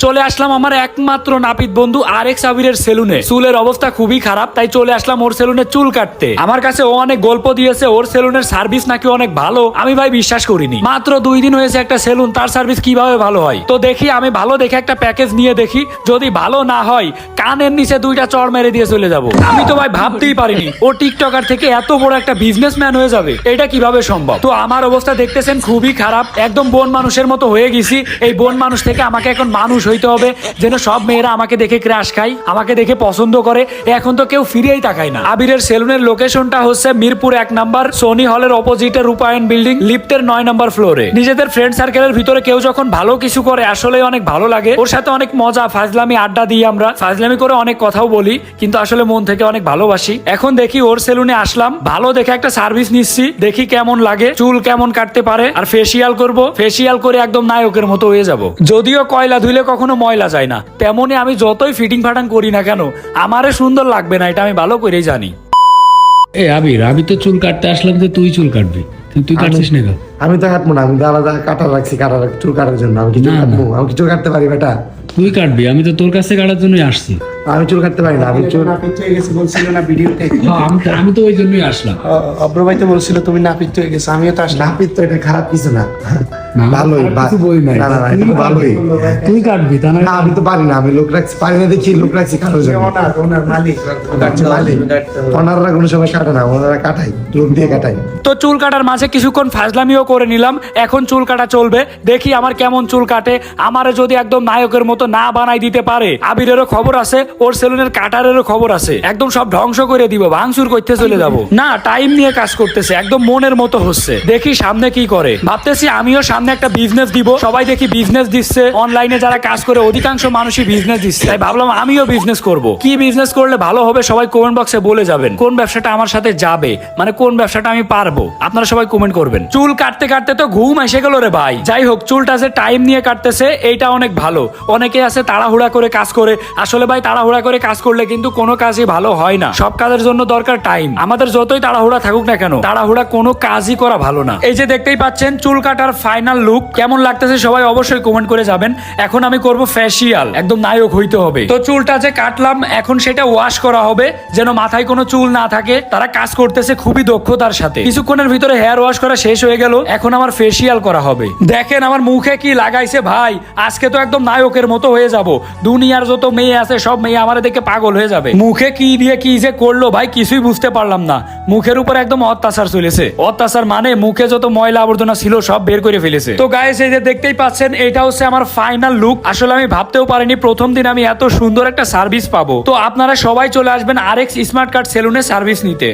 চলে আসলাম আমার একমাত্র নাপিত বন্ধু আরেক সাবিরের সেলুনে। চুলের অবস্থা খুবই খারাপ, তাই চলে আসলাম ওর সেলুনে চুল কাটতে। আমার কাছে ও অনেক গল্প দিয়েছে, ওর সেলুনের সার্ভিস নাকি অনেক ভালো। আমি ভাই বিশ্বাস করিনি, মাত্র 2 দিন হয়েছে একটা সেলুন, তার সার্ভিস কিভাবে ভালো হয়? তো দেখি আমি ভালো দেখে একটা প্যাকেজ নিয়ে দেখি, যদি ভালো না হয় কানের নিচে 2টা চড় মেরে দিয়ে চলে যাব। আমি তো ভাই ভাবতেই পারিনি ও টিকটকার থেকে এত বড় একটা বিজনেসম্যান হয়ে যাবে, এটা কিভাবে সম্ভব? তো আমার অবস্থা দেখতেছেন খুবই খারাপ, একদম বন মানুষের মতো হয়ে গেছি। এই বন মানুষ থেকে আমাকে এখন মানুষ হইতে হবে, যেন সব মেয়েরা আমাকে দেখে ক্রাশ খায়, আমাকে দেখে পছন্দ করে। এখন তো কেউ ফিরেই তাকায় না। আবিরের সেলুনের লোকেশনটা হচ্ছে মিরপুর 1 নাম্বার, সোনি হলের অপোজিটে রূপায়ণ বিল্ডিং, লিফটের 9 নাম্বার ফ্লোরে। নিজেদের ফ্রেন্ড সার্কেলের ভিতরে কেউ যখন ভালো কিছু করে আসলে অনেক ভালো লাগে। ওর সাথে অনেক মজা ফাজলামি আড্ডা দিই, আমরা ফাজলামি করে অনেক কথাও বলি, কিন্তু আসলে মন থেকে অনেক ভালোবাসি। এখন দেখি ওর সেলুনে আসলাম, ভালো দেখে একটা সার্ভিস নিচ্ছি, দেখি কেমন লাগে, চুল কেমন কাটতে পারে, আর ফেসিয়াল করব। ফেসিয়াল করে একদম নায়কের মতো হয়ে যাব। যদিও কয়লা ধুইলে কখনো ময়লা যায় না, তেমনি আমি যতই ফিটিং ফাটাং করি না কেন আমারে সুন্দর লাগবে না, এটা আমি ভালো করেই জানি। আবির, আমি তো চুল কাটতে আসলাম যে তুই চুল কাটবি, তুই কাটছিস না কেন? আমি তো কাটবো না, আমি তো আলাদা কাটা রাখছি, চুল কাটার জন্য। আমি কি চুল কাটবো? আমি কি চুল কাটতে পারি বেটা? তুই কাটবি, আমি তো তোর কাছে কাটার জন্যই আসছি। আমি চুল কাটতে পারি না। আমি চুল নাপিত হয়ে গেছে বলছিল না ভিডিওতে? আমি তো ওই জন্যই আসলাম। অব্র ভাই তো বলছিল তুমি নাপিত হয়ে গেছে, আমিও তো আসলাম। নাপিত তো এটা খারাপ কিছু না, না, ভালোই। আর কিছু বই নাই। না না না, এটা তো ভালোই। তুই কাটবি তা না? না, আমি তো পারি না, আমি লোক রাখছি, পারি না দেখি লোক রাখছি কারোর জন্য। ওনার মালিক মালিক ওনারা কোনো সময় কাটে না, ওনারা কাটাই, লোক দিয়ে কাটাই। তো চুল কাটার মাঝে কিছুক্ষণ ফাজলামিও করে নিলাম, এখন চুল কাটা চলবে। দেখি আমার কেমন চুল কাটে। আমারে যদি একদম নায়কের মতো না বানাই দিতে পারে, আবিরেরও খবর আছে, ওর সেলুনের কাটারেরও খবর আছে, একদম সব ধ্বংস করে দিব, ভাঙচুর করতে চলে যাব। না, টাইম নিয়ে কাজ করতেছে, একদম মনের মতো হচ্ছে। দেখি সামনে কি করে। ভাবতেছি আমিও সামনে একটা বিজনেস দিব। সবাই দেখি বিজনেস দিচ্ছে, অনলাইনে যারা কাজ করে অধিকাংশ মানুষই বিজনেস দিচ্ছে, তাই ভাবলাম আমিও বিজনেস করব। কি বিজনেস করলে ভালো হবে সবাই কমেন্ট বক্সে বলে যাবেন, কোন ব্যবসাটা আমার সাথে যাবে, মানে কোন ব্যবসাটা আমি পারবো। আপনারা সবাই কমেন্ট করবেন। চুল কাটতে কাটতে তো ঘুম এসে গেল রে ভাই। যাই হোক, চুলটা যে টাইম নিয়ে কাটতেছে এইটা অনেক ভালো। অনেকে আছে তাড়াহুড়া করে কাজ করে, আসলে ভাই তাড়াহুড়া করে কাজ করলে কিন্তু কোনো কাজই ভালো হয় না। সব কাজের জন্য দরকার টাইম। আমাদের যতই তাড়াহুড়া থাকুক না কেন, তাড়াহুড়া কোনো কাজই করা ভালো না। এই যে দেখতেই পাচ্ছেন চুল কাটার ফাইনাল লুক কেমন লাগতেছে সবাই অবশ্যই কমেন্ট করে যাবেন। এখন আমি করব ফেসিয়াল, একদম নায়ক হইতে হবে। তো চুলটা যে কাটলাম এখন সেটা ওয়াশ করা হবে, যেন মাথায় কোনো চুল না থাকে। তারা কাজ করতেছে খুবই দক্ষতার সাথে। কিছুক্ষণের ভিতরে হেয়ার ওয়াশ করা শেষ হয়ে গেল, এখন আমার ফেসিয়াল করা হবে। দেখেন আমার মুখে কি লাগাইছে ভাই, আজকে তো একদম নায়কের মতো হয়ে যাব। দুনিয়ার যত মেয়ে আছে সব মেয়ে আমার দেখে পাগল হয়ে যাবে। মুখে কি দিয়ে কি যে করলো ভাই কিছুই বুঝতে পারলাম না। মুখের উপর একদম অত্যাচার চলেছে। অত্যাচার মানে মুখে যত ময়লা আবর্জনা ছিল সব বের করে ফেলেছে। তো গাইস, এই যে দেখতেই পাচ্ছেন এটা হচ্ছে আমার ফাইনাল লুক। আসলে আমি ভাবতেও পারিনি প্রথম দিন আমি এত সুন্দর একটা সার্ভিস পাবো। তো আপনারা সবাই চলে আসবেন আরএক্স স্মার্ট কাট সেলুনে সার্ভিস নিতে।